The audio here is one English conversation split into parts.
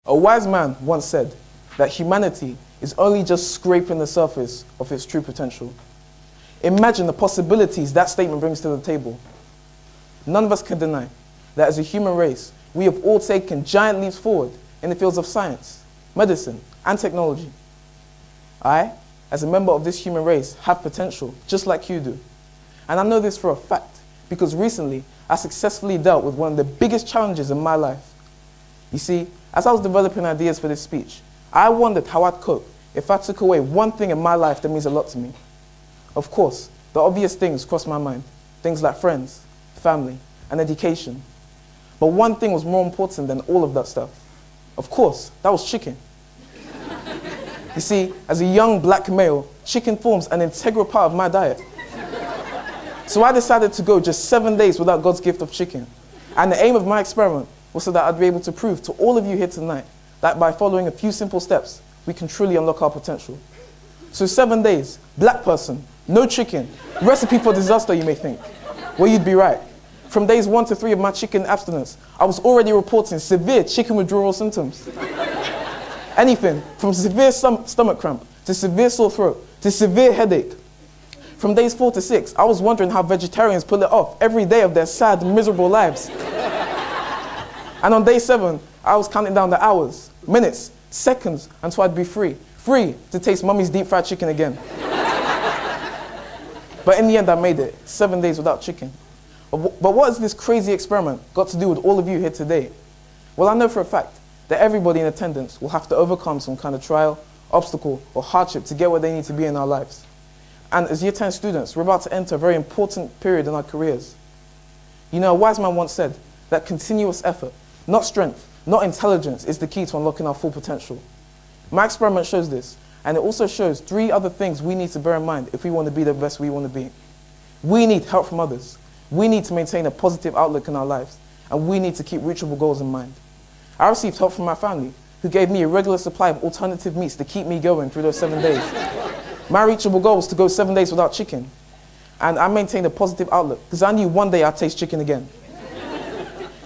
A wise man once said that humanity is only just scraping the surface of its true potential. Imagine the possibilities that statement brings to the table. None of us can deny that as a human race, we have all taken giant leaps forward in the fields of science, medicine, and technology. I, as a member of this human race, have potential, just like you do. And I know this for a fact, because recently, I successfully dealt with one of the biggest challenges in my life. You see, as I was developing ideas for this speech, I wondered how I'd cope if I took away one thing in my life that means a lot to me. Of course, the obvious things crossed my mind, things like friends, family, and education. But one thing was more important than all of that stuff. Of course, that was chicken. You see, as a young black male, chicken forms an integral part of my diet. So I decided to go just 7 days without God's gift of chicken. And the aim of my experiment was so that I'd be able to prove to all of you here tonight that by following a few simple steps, we can truly unlock our potential. So 7 days, black person, no chicken, recipe for disaster, you may think. Well, you'd be right. From days 1 to 3 of my chicken abstinence, I was already reporting severe chicken withdrawal symptoms. Anything from severe stomach cramp, to severe sore throat, to severe headache. From days 4 to 6, I was wondering how vegetarians pull it off every day of their sad, miserable lives. And on day 7, I was counting down the hours, minutes, seconds, until I'd be free. Free to taste mummy's deep fried chicken again. But in the end, I made it, 7 days without chicken. But what has this crazy experiment got to do with all of you here today? Well, I know for a fact that everybody in attendance will have to overcome some kind of trial, obstacle, or hardship to get where they need to be in our lives. And as Year 10 students, we're about to enter a very important period in our careers. You know, a wise man once said that continuous effort, not strength, not intelligence, is the key to unlocking our full potential. My experiment shows this, and it also shows 3 other things we need to bear in mind if we want to be the best we want to be. We need help from others. We need to maintain a positive outlook in our lives, and we need to keep reachable goals in mind. I received help from my family, who gave me a regular supply of alternative meats to keep me going through those 7 days. My reachable goal was to go 7 days without chicken, and I maintained a positive outlook, because I knew one day I'd taste chicken again.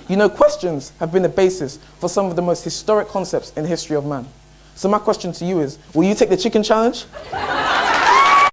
You know, questions have been the basis for some of the most historic concepts in the history of man. So my question to you is, will you take the chicken challenge?